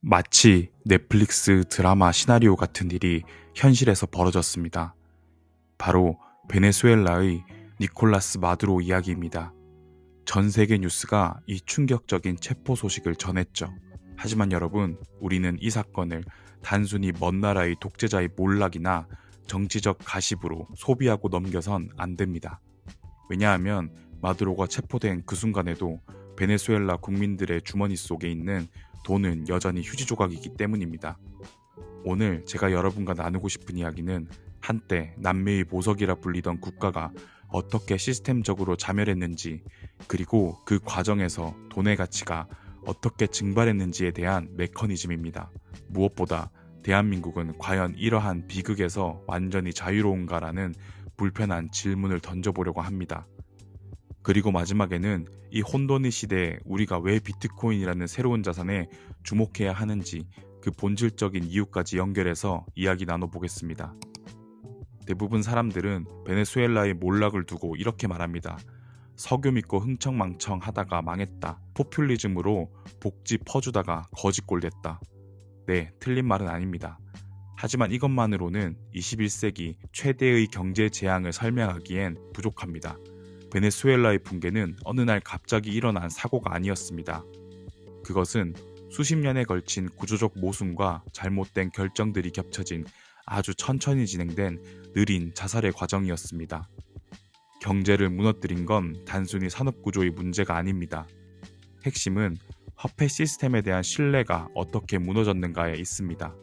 마치 넷플릭스 드라마 시나리오 같은 일이 현실에서 벌어졌습니다. 바로 베네수엘라의 니콜라스 마두로 이야기입니다. 전 세계 뉴스가 이 충격적인 체포 소식을 전했죠. 하지만 여러분, 우리는 이 사건을 단순히 먼 나라의 독재자의 몰락이나 정치적 가십으로 소비하고 넘겨선 안 됩니다. 왜냐하면 마두로가 체포된 그 순간에도 베네수엘라 국민들의 주머니 속에 있는 돈은 여전히 휴지 조각이기 때문입니다. 오늘 제가 여러분과 나누고 싶은 이야기는 한때 남미의 보석이라 불리던 국가가 어떻게 시스템적으로 자멸했는지, 그리고 그 과정에서 돈의 가치가 어떻게 증발했는지에 대한 메커니즘입니다. 무엇보다 대한민국은 과연 이러한 비극에서 완전히 자유로운가라는 불편한 질문을 던져보려고 합니다. 그리고 마지막에는 이 혼돈의 시대에 우리가 왜 비트코인이라는 새로운 자산에 주목해야 하는지 그 본질적인 이유까지 연결해서 이야기 나눠보겠습니다. 대부분 사람들은 베네수엘라의 몰락을 두고 이렇게 말합니다. 석유 믿고 흥청망청 하다가 망했다. 포퓰리즘으로 복지 퍼주다가 거지꼴 됐다. 네, 틀린 말은 아닙니다. 하지만 이것만으로는 21세기 최대의 경제 재앙을 설명하기엔 부족합니다. 베네수엘라의 붕괴는 어느 날 갑자기 일어난 사고가 아니었습니다. 그것은 수십 년에 걸친 구조적 모순과 잘못된 결정들이 겹쳐진 아주 천천히 진행된 느린 자살의 과정이었습니다. 경제를 무너뜨린 건 단순히 산업구조의 문제가 아닙니다. 핵심은 화폐 시스템에 대한 신뢰가 어떻게 무너졌는가에 있습니다.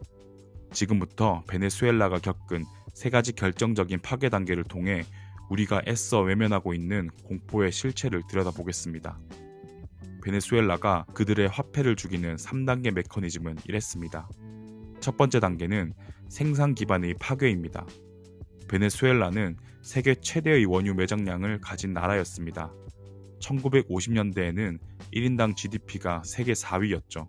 지금부터 베네수엘라가 겪은 세 가지 결정적인 파괴 단계를 통해 우리가 애써 외면하고 있는 공포의 실체를 들여다보겠습니다. 베네수엘라가 그들의 화폐를 죽이는 3단계 메커니즘은 이랬습니다. 첫 번째 단계는 생산 기반의 파괴입니다. 베네수엘라는 세계 최대의 원유 매장량을 가진 나라였습니다. 1950년대에는 1인당 GDP가 세계 4위였죠.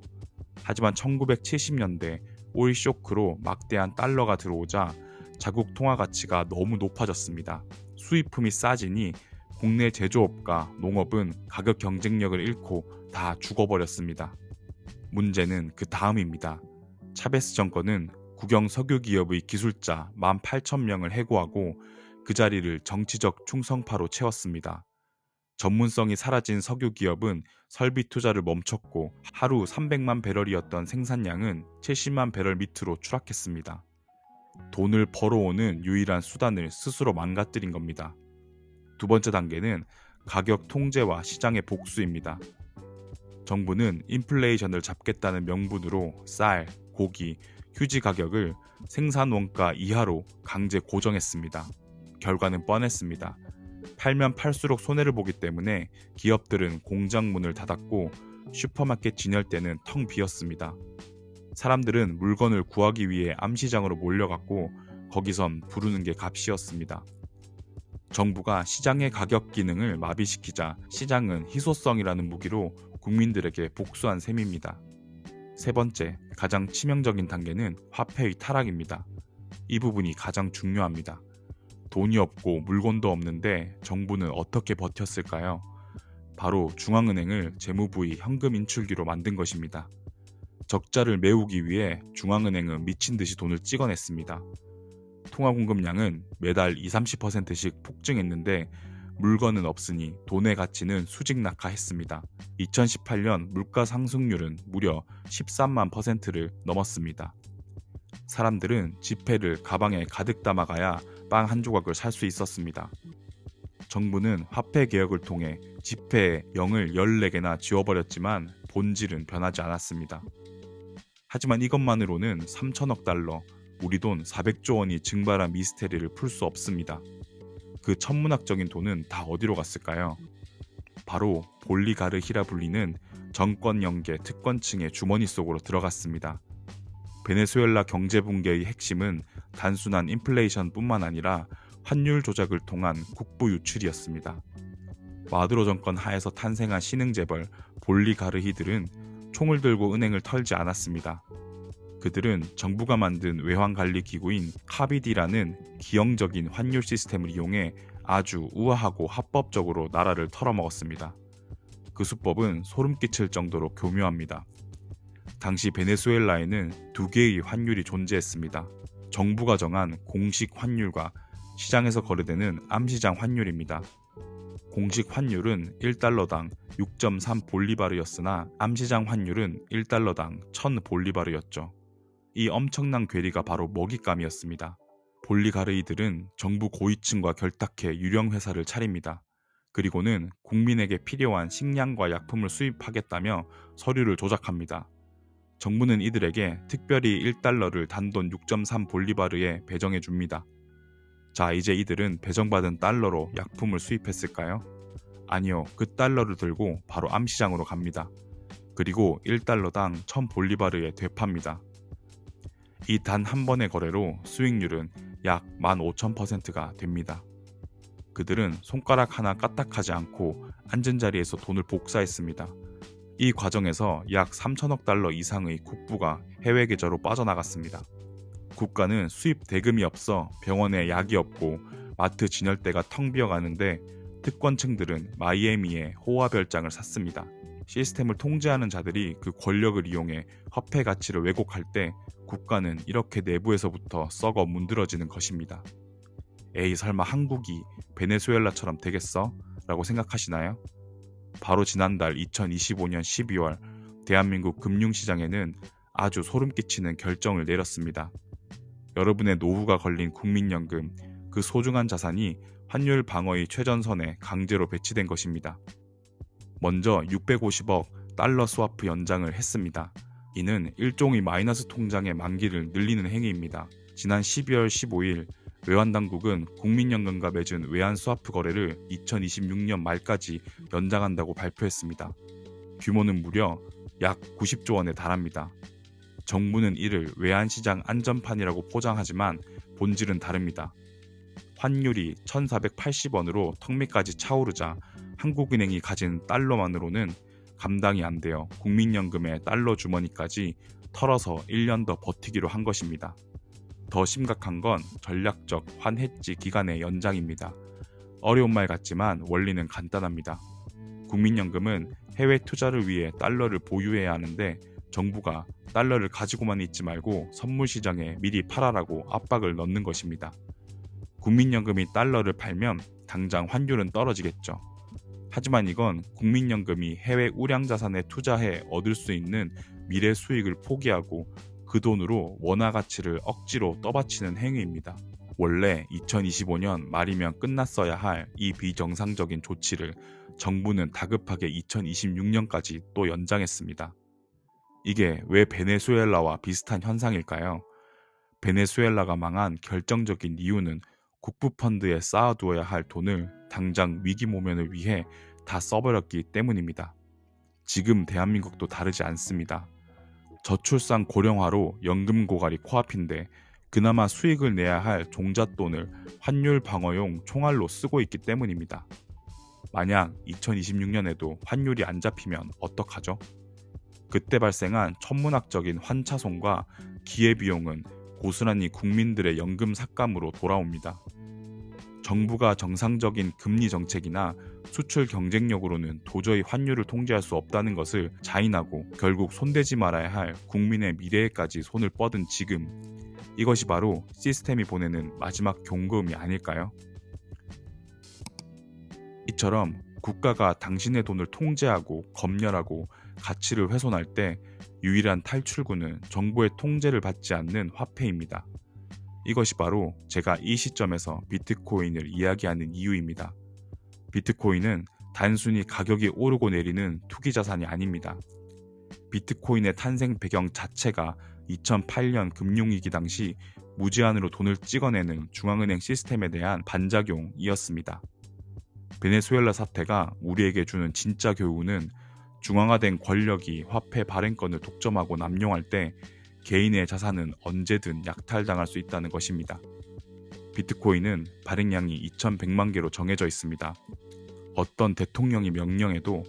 하지만 1970년대 오일 쇼크로 막대한 달러가 들어오자 자국 통화 가치가 너무 높아졌습니다. 수입품이 싸지니 국내 제조업과 농업은 가격 경쟁력을 잃고 다 죽어버렸습니다. 문제는 그 다음입니다. 차베스 정권은 국영 석유 기업의 기술자 18,000명을 해고하고 그 자리를 정치적 충성파로 채웠습니다. 전문성이 사라진 석유 기업은 설비 투자를 멈췄고 하루 300만 배럴이었던 생산량은 70만 배럴 밑으로 추락했습니다. 돈을 벌어오는 유일한 수단을 스스로 망가뜨린 겁니다. 두 번째 단계는 가격 통제와 시장의 복수입니다. 정부는 인플레이션을 잡겠다는 명분으로 쌀, 고기, 휴지 가격을 생산 원가 이하로 강제 고정했습니다. 결과는 뻔했습니다. 팔면 팔수록 손해를 보기 때문에 기업들은 공장 문을 닫았고 슈퍼마켓 진열대는 텅 비었습니다. 사람들은 물건을 구하기 위해 암시장으로 몰려갔고 거기선 부르는 게 값이었습니다. 정부가 시장의 가격 기능을 마비시키자 시장은 희소성이라는 무기로 국민들에게 복수한 셈입니다. 세 번째, 가장 치명적인 단계는 화폐의 타락입니다. 이 부분이 가장 중요합니다. 돈이 없고 물건도 없는데 정부는 어떻게 버텼을까요? 바로 중앙은행을 재무부의 현금 인출기로 만든 것입니다. 적자를 메우기 위해 중앙은행은 미친 듯이 돈을 찍어냈습니다. 통화 공급량은 매달 20-30%씩 폭증했는데 물건은 없으니 돈의 가치는 수직 낙하했습니다. 2018년 물가 상승률은 무려 13만 %를 넘었습니다. 사람들은 지폐를 가방에 가득 담아가야 빵 한 조각을 살 수 있었습니다. 정부는 화폐 개혁을 통해 지폐의 0을 14개나 지워버렸지만 본질은 변하지 않았습니다. 하지만 이것만으로는 3천억 달러, 우리 돈 400조 원이 증발한 미스테리를 풀 수 없습니다. 그 천문학적인 돈은 다 어디로 갔을까요? 바로 볼리가르히라 불리는 정권 연계 특권층의 주머니 속으로 들어갔습니다. 베네수엘라 경제 붕괴의 핵심은 단순한 인플레이션뿐만 아니라 환율 조작을 통한 국부 유출이었습니다. 마두로 정권 하에서 탄생한 신흥재벌 볼리가르히들은 총을 들고 은행을 털지 않았습니다. 그들은 정부가 만든 외환관리기구인 카비디라는 기형적인 환율 시스템을 이용해 아주 우아하고 합법적으로 나라를 털어먹었습니다. 그 수법은 소름 끼칠 정도로 교묘합니다. 당시 베네수엘라에는 두 개의 환율이 존재했습니다. 정부가 정한 공식 환율과 시장에서 거래되는 암시장 환율입니다. 공식 환율은 1달러당 6.3 볼리바르였으나 암시장 환율은 1달러당 1000 볼리바르였죠. 이 엄청난 괴리가 바로 먹잇감이었습니다. 볼리가르이들은 정부 고위층과 결탁해 유령 회사를 차립니다. 그리고는 국민에게 필요한 식량과 약품을 수입하겠다며 서류를 조작합니다. 정부는 이들에게 특별히 1달러를 단돈 6.3 볼리바르에 배정해 줍니다. 자, 이제 이들은 배정받은 달러로 약품을 수입했을까요? 아니요, 그 달러를 들고 바로 암시장으로 갑니다. 그리고 1달러당 1000 볼리바르에 되팝니다. 이 단 한 번의 거래로 수익률은 약 15,000%가 됩니다. 그들은 손가락 하나 까딱하지 않고 앉은 자리에서 돈을 복사했습니다. 이 과정에서 약 3천억 달러 이상의 국부가 해외 계좌로 빠져나갔습니다. 국가는 수입 대금이 없어 병원에 약이 없고 마트 진열대가 텅 비어가는데 특권층들은 마이애미에 호화별장을 샀습니다. 시스템을 통제하는 자들이 그 권력을 이용해 화폐 가치를 왜곡할 때 국가는 이렇게 내부에서부터 썩어 문드러지는 것입니다. 에이, 설마 한국이 베네수엘라처럼 되겠어? 라고 생각하시나요? 바로 지난달 2025년 12월 대한민국 금융시장에는 아주 소름 끼치는 결정을 내렸습니다. 여러분의 노후가 걸린 국민연금, 그 소중한 자산이 환율 방어의 최전선에 강제로 배치된 것입니다. 먼저 650억 달러 스와프 연장을 했습니다. 이는 일종의 마이너스 통장의 만기를 늘리는 행위입니다. 지난 12월 15일 외환당국은 국민연금과 맺은 외환 스와프 거래를 2026년 말까지 연장한다고 발표했습니다. 규모는 무려 약 90조 원에 달합니다. 정부는 이를 외환시장 안전판이라고 포장하지만 본질은 다릅니다. 환율이 1480원으로 턱 밑까지 차오르자 한국은행이 가진 달러만으로는 감당이 안 되어 국민연금의 달러 주머니까지 털어서 1년 더 버티기로 한 것입니다. 더 심각한 건 전략적 환해지 기간의 연장입니다. 어려운 말 같지만 원리는 간단합니다. 국민연금은 해외 투자를 위해 달러를 보유해야 하는데 정부가 달러를 가지고만 있지 말고 선물 시장에 미리 팔아라고 압박을 넣는 것입니다. 국민연금이 달러를 팔면 당장 환율은 떨어지겠죠. 하지만 이건 국민연금이 해외 우량자산에 투자해 얻을 수 있는 미래 수익을 포기하고 그 돈으로 원화 가치를 억지로 떠받치는 행위입니다. 원래 2025년 말이면 끝났어야 할 이 비정상적인 조치를 정부는 다급하게 2026년까지 또 연장했습니다. 이게 왜 베네수엘라와 비슷한 현상일까요? 베네수엘라가 망한 결정적인 이유는 국부펀드에 쌓아두어야 할 돈을 당장 위기 모면을 위해 다 써버렸기 때문입니다. 지금 대한민국도 다르지 않습니다. 저출산 고령화로 연금 고갈이 코앞인데 그나마 수익을 내야 할 종잣돈을 환율 방어용 총알로 쓰고 있기 때문입니다. 만약 2026년에도 환율이 안 잡히면 어떡하죠? 그때 발생한 천문학적인 환차손과 기회비용은 고스란히 국민들의 연금 삭감으로 돌아옵니다. 정부가 정상적인 금리 정책이나 수출 경쟁력으로는 도저히 환율을 통제할 수 없다는 것을 자인하고 결국 손대지 말아야 할 국민의 미래에까지 손을 뻗은 지금, 이것이 바로 시스템이 보내는 마지막 경고음이 아닐까요? 이처럼 국가가 당신의 돈을 통제하고 검열하고 가치를 훼손할 때 유일한 탈출구는 정부의 통제를 받지 않는 화폐입니다. 이것이 바로 제가 이 시점에서 비트코인을 이야기하는 이유입니다. 비트코인은 단순히 가격이 오르고 내리는 투기 자산이 아닙니다. 비트코인의 탄생 배경 자체가 2008년 금융위기 당시 무제한으로 돈을 찍어내는 중앙은행 시스템에 대한 반작용이었습니다. 베네수엘라 사태가 우리에게 주는 진짜 교훈은 중앙화된 권력이 화폐 발행권을 독점하고 남용할 때 개인의 자산은 언제든 약탈당할 수 있다는 것입니다. 비트코인은 발행량이 2100만 개로 정해져 있습니다. 어떤 대통령이 명령해도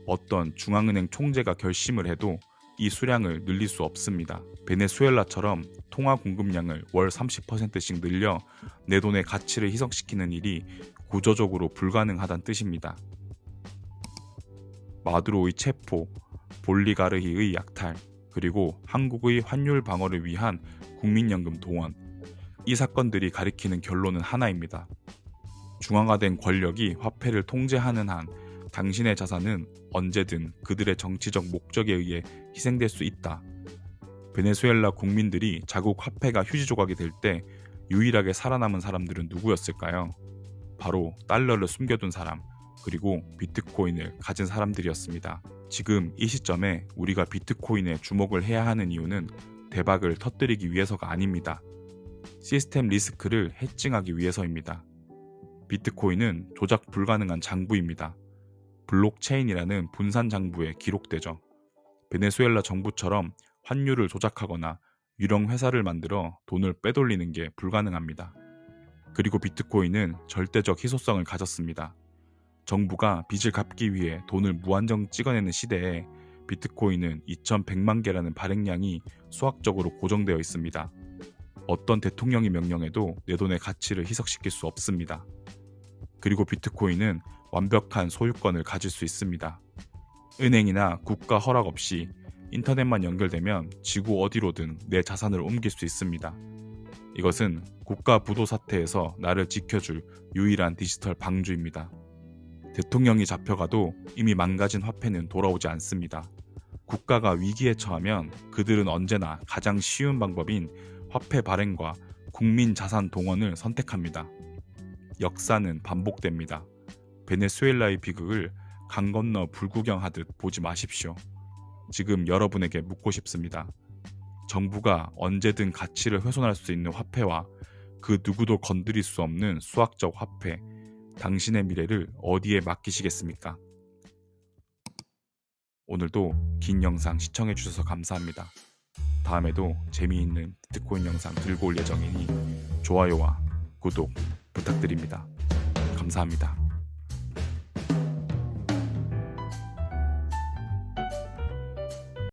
어떤 중앙은행 총재가 결심을 해도 이 수량을 늘릴 수 없습니다. 베네수엘라처럼 통화 공급량을 월 30%씩 늘려 내 돈의 가치를 희석시키는 일이 구조적으로 불가능하다는 뜻입니다. 마두로의 체포, 볼리가르히의 약탈, 그리고 한국의 환율 방어를 위한 국민연금 동원. 이 사건들이 가리키는 결론은 하나입니다. 중앙화된 권력이 화폐를 통제하는 한 당신의 자산은 언제든 그들의 정치적 목적에 의해 희생될 수 있다. 베네수엘라 국민들이 자국 화폐가 휴지 조각이 될 때 유일하게 살아남은 사람들은 누구였을까요? 바로 달러를 숨겨둔 사람, 그리고 비트코인을 가진 사람들이었습니다. 지금 이 시점에 우리가 비트코인에 주목을 해야 하는 이유는 대박을 터뜨리기 위해서가 아닙니다. 시스템 리스크를 해칭하기 위해서입니다. 비트코인은 조작 불가능한 장부입니다. 블록체인이라는 분산 장부에 기록되죠. 베네수엘라 정부처럼 환율을 조작하거나 유령 회사를 만들어 돈을 빼돌리는 게 불가능합니다. 그리고 비트코인은 절대적 희소성을 가졌습니다. 정부가 빚을 갚기 위해 돈을 무한정 찍어내는 시대에 비트코인은 2100만 개라는 발행량이 수학적으로 고정되어 있습니다. 어떤 대통령이 명령해도 내 돈의 가치를 희석시킬 수 없습니다. 그리고 비트코인은 완벽한 소유권을 가질 수 있습니다. 은행이나 국가 허락 없이 인터넷만 연결되면 지구 어디로든 내 자산을 옮길 수 있습니다. 이것은 국가 부도 사태에서 나를 지켜줄 유일한 디지털 방주입니다. 대통령이 잡혀가도 이미 망가진 화폐는 돌아오지 않습니다. 국가가 위기에 처하면 그들은 언제나 가장 쉬운 방법인 화폐 발행과 국민 자산 동원을 선택합니다. 역사는 반복됩니다. 베네수엘라의 비극을 강 건너 불구경하듯 보지 마십시오. 지금 여러분에게 묻고 싶습니다. 정부가 언제든 가치를 훼손할 수 있는 화폐와 그 누구도 건드릴 수 없는 수학적 화폐, 당신의 미래를 어디에 맡기시겠습니까? 오늘도 긴 영상 시청해주셔서 감사합니다. 다음에도 재미있는 비트코인 영상 들고 올 예정이니 좋아요와 구독 부탁드립니다. 감사합니다.